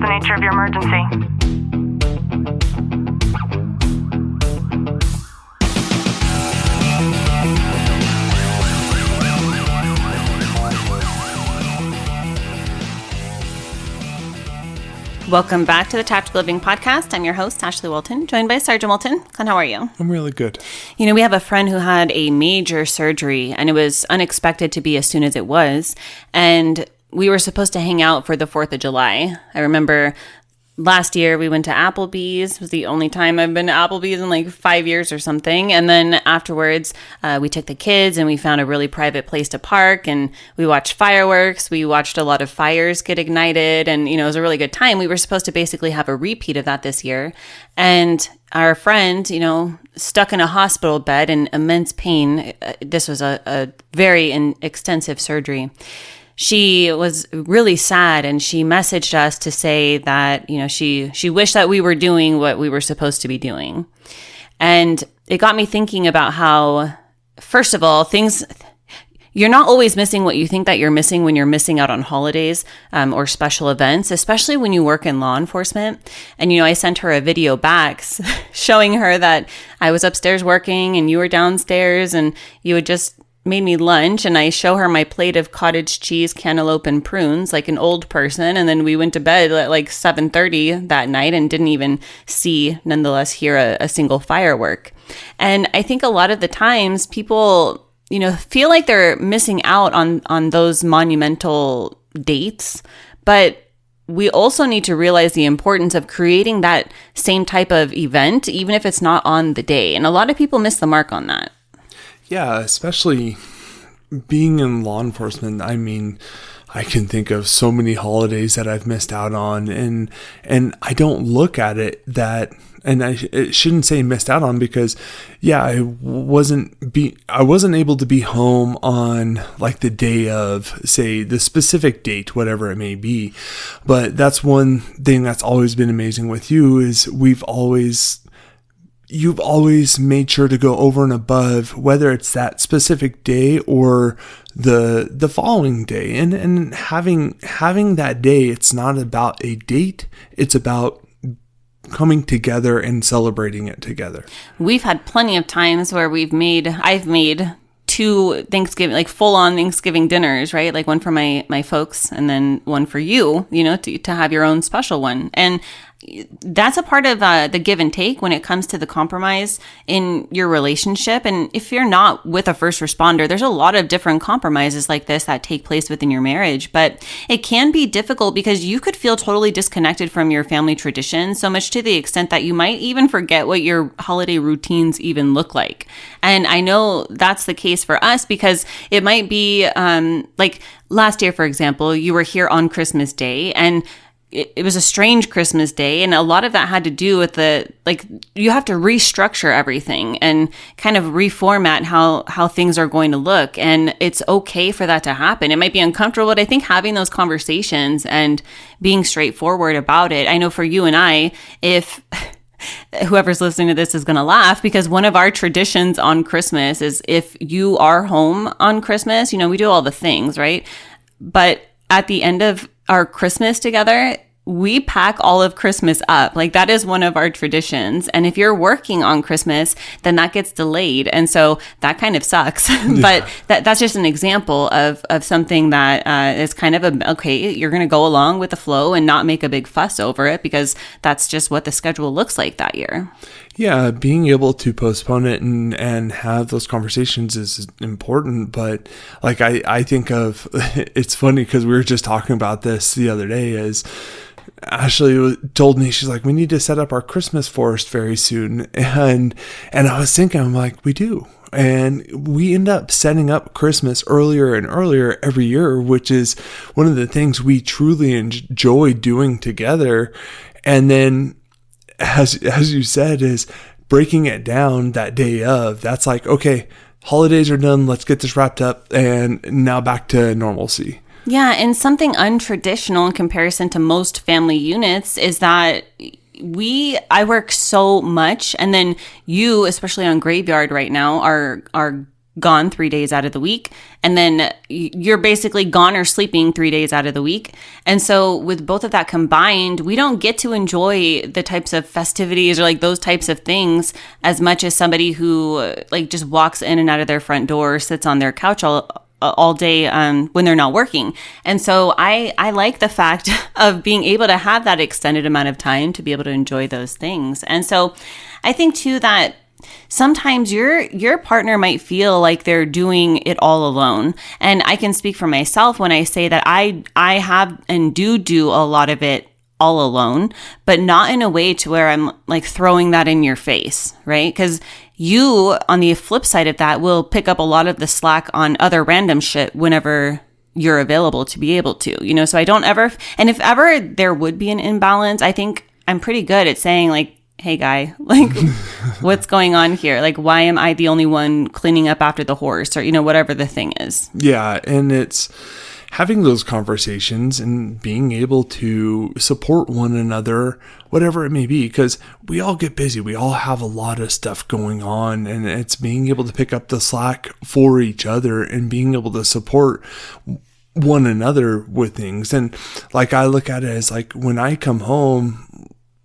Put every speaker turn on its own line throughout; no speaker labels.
the nature of your emergency?
Welcome back to the Tactical Living Podcast. I'm your host, Ashley Walton, joined by Sergeant Walton. Con, how are you?
I'm really good.
You know, we have a friend who had a major surgery, and it was unexpected to be as soon as it was. And we were supposed to hang out for the 4th of July. I remember last year we went to Applebee's. It was the only time I've been to Applebee's in like 5 years or something. And then afterwards, we took the kids and we found a really private place to park, and we watched fireworks. We watched a lot of fires get ignited, and, you know, it was a really good time. We were supposed to basically have a repeat of that this year. And our friend, you know, stuck in a hospital bed in immense pain. This was a very extensive surgery. She was really sad, and she messaged us to say that, you know, she wished that we were doing what we were supposed to be doing. And it got me thinking about how, first of all, you're not always missing what you think that you're missing when you're missing out on holidays or special events, especially when you work in law enforcement. And, you know, I sent her a video back showing her that I was upstairs working and you were downstairs, and you had just made me lunch, and I show her my plate of cottage cheese, cantaloupe, and prunes like an old person. And then we went to bed at like 7:30 that night and didn't even nonetheless hear a single firework. And I think a lot of the times people, you know, feel like they're missing out on those monumental dates, but we also need to realize the importance of creating that same type of event, even if it's not on the day. And a lot of people miss the mark on that.
Yeah, especially being in law enforcement. I mean, I can think of so many holidays that I've missed out on, and I don't look at it that, and I shouldn't say missed out on, because yeah, I wasn't able to be home on like the day of, say, the specific date, whatever it may be. But that's one thing that's always been amazing with you, is you've always made sure to go over and above, whether it's that specific day or the following day. And having that day, it's not about a date, it's about coming together and celebrating it together. We've
had plenty of times where I've made 2 Thanksgiving, like full-on Thanksgiving dinners, right? Like one for my folks and then one for you, you know, to have your own special one. And that's a part of the give and take when it comes to the compromise in your relationship. And if you're not with a first responder, there's a lot of different compromises like this that take place within your marriage. But it can be difficult because you could feel totally disconnected from your family traditions, so much to the extent that you might even forget what your holiday routines even look like. And I know that's the case for us, because it might be like last year, for example, you were here on Christmas Day, and it was a strange Christmas day. And a lot of that had to do with you have to restructure everything and kind of reformat how things are going to look. And it's okay for that to happen. It might be uncomfortable, but I think having those conversations and being straightforward about it. I know for you and I, if whoever's listening to this is going to laugh, because one of our traditions on Christmas is, if you are home on Christmas, you know, we do all the things, right? But at the end of our Christmas together, we pack all of Christmas up. Like, that is one of our traditions. And if you're working on Christmas, then that gets delayed. And so that kind of sucks. But that's just an example of something that is kind of okay, you're going to go along with the flow and not make a big fuss over it, because that's just what the schedule looks like that year.
Yeah, being able to postpone it and have those conversations is important. But like, I think of, it's funny because we were just talking about this the other day, is Ashley told me, she's like, we need to set up our Christmas forest very soon. And I was thinking, I'm like, we do. And we end up setting up Christmas earlier and earlier every year, which is one of the things we truly enjoy doing together. And then, as you said, is breaking it down that day of. That's like, okay, holidays are done, let's get this wrapped up, and now back to normalcy.
Yeah, and something untraditional in comparison to most family units is that I work so much, and then you, especially on graveyard right now, are gone 3 days out of the week, and then you're basically gone or sleeping 3 days out of the week. And so with both of that combined, we don't get to enjoy the types of festivities or like those types of things as much as somebody who like just walks in and out of their front door, sits on their couch all day when they're not working. And so I like the fact of being able to have that extended amount of time to be able to enjoy those things. And so I think too that sometimes your partner might feel like they're doing it all alone. And I can speak for myself when I say that I have and do a lot of it all alone, but not in a way to where I'm like throwing that in your face, right? Because you, on the flip side of that, will pick up a lot of the slack on other random shit whenever you're available to be able to, you know? So I don't ever, and if ever there would be an imbalance, I think I'm pretty good at saying like, hey guy, like what's going on here? Like, why am I the only one cleaning up after the horse, or, you know, whatever the thing is.
Yeah. And it's having those conversations and being able to support one another, whatever it may be, because we all get busy. We all have a lot of stuff going on, and it's being able to pick up the slack for each other and being able to support one another with things. And like, I look at it as like, when I come home,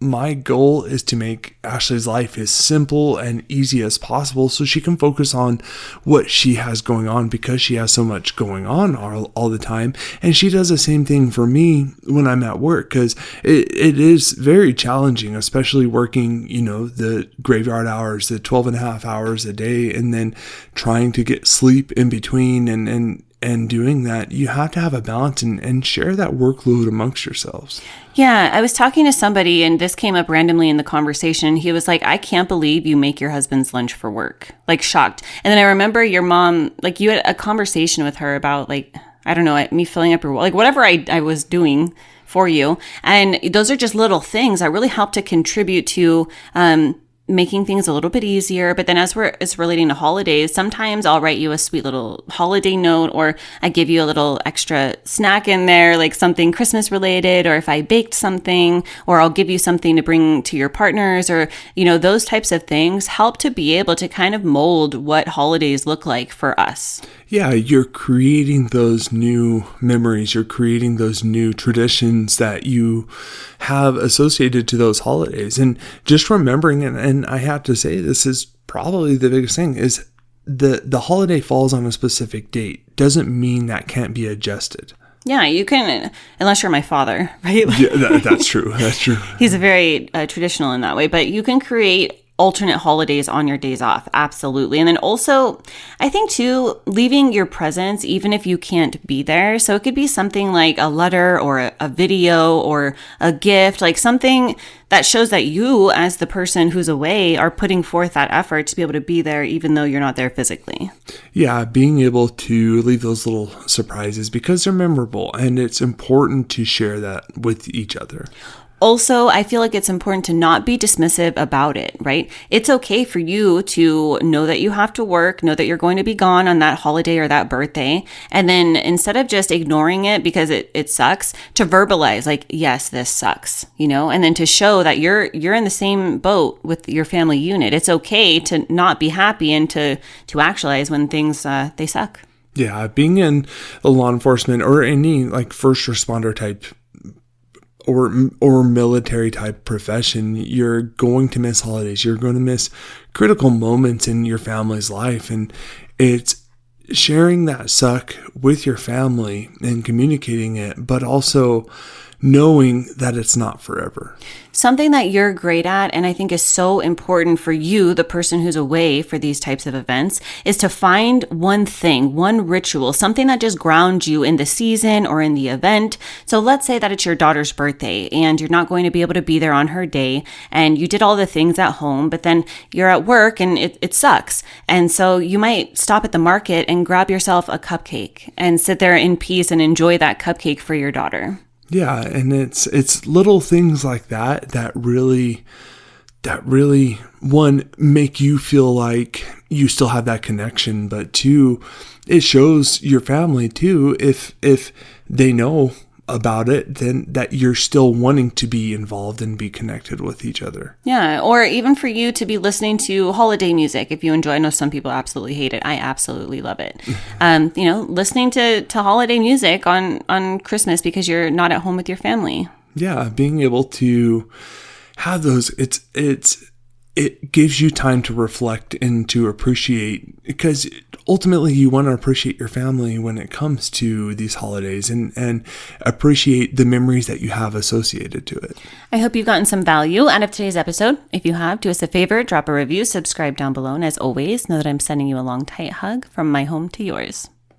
my goal is to make Ashley's life as simple and easy as possible so she can focus on what she has going on, because she has so much going on all the time. And she does the same thing for me when I'm at work, because it is very challenging, especially working, you know, the graveyard hours, the 12 and a half hours a day, and then trying to get sleep in between and doing that. You have to have a balance and share that workload amongst yourselves.
Yeah, I was talking to somebody and this came up randomly in the conversation. He was like, I can't believe you make your husband's lunch for work. Like, shocked. And then I remember your mom, like, you had a conversation with her about, like, I don't know, me filling up your, like, whatever I was doing for you. And those are just little things that really help to contribute to making things a little bit easier. But then as it's relating to holidays, sometimes I'll write you a sweet little holiday note, or I give you a little extra snack in there, like something Christmas related, or if I baked something, or I'll give you something to bring to your partners, or, you know, those types of things help to be able to kind of mold what holidays look like for us.
Yeah, you're creating those new memories. You're creating those new traditions that you have associated to those holidays. And just remembering, and I have to say, this is probably the biggest thing, is the holiday falls on a specific date. Doesn't mean that can't be adjusted.
Yeah, you can, unless you're my father, right?
Yeah, that's true. That's true.
He's very traditional in that way, but you can create alternate holidays on your days off. Absolutely. And then also, I think too, leaving your presence, even if you can't be there. So it could be something like a letter or a video or a gift, like something that shows that you, as the person who's away, are putting forth that effort to be able to be there, even though you're not there physically. Yeah,
being able to leave those little surprises because they're memorable, and it's important to share that with each other.
Also, I feel like it's important to not be dismissive about it, right? It's okay for you to know that you have to work, know that you're going to be gone on that holiday or that birthday. And then instead of just ignoring it because it sucks, to verbalize like, yes, this sucks, you know, and then to show that you're in the same boat with your family unit. It's okay to not be happy and to actualize when things, they suck.
Yeah, being in the law enforcement or any like first responder type or military type profession, you're going to miss holidays. You're going to miss critical moments in your family's life. And it's sharing that suck with your family and communicating it, but also knowing that it's not forever.
Something that you're great at, and I think is so important for you, the person who's away for these types of events, is to find one thing, one ritual, something that just grounds you in the season or in the event. So let's say that it's your daughter's birthday and you're not going to be able to be there on her day, and you did all the things at home, but then you're at work and it sucks. And so you might stop at the market and grab yourself a cupcake and sit there in peace and enjoy that cupcake for your daughter.
Yeah, and it's little things like that really one, make you feel like you still have that connection, but two, it shows your family too, if they know about it, then that you're still wanting to be involved and be connected with each other.
Yeah, or even for you to be listening to holiday music if you enjoy. I know some people absolutely hate it. I absolutely love it. Listening to holiday music on Christmas because you're not at home with your family.
Yeah, being able to have those, it gives you time to reflect and to appreciate, because ultimately you want to appreciate your family when it comes to these holidays and appreciate the memories that you have associated to it.
I hope you've gotten some value out of today's episode. If you have, do us a favor, drop a review, subscribe down below, and as always, know that I'm sending you a long, tight hug from my home to yours.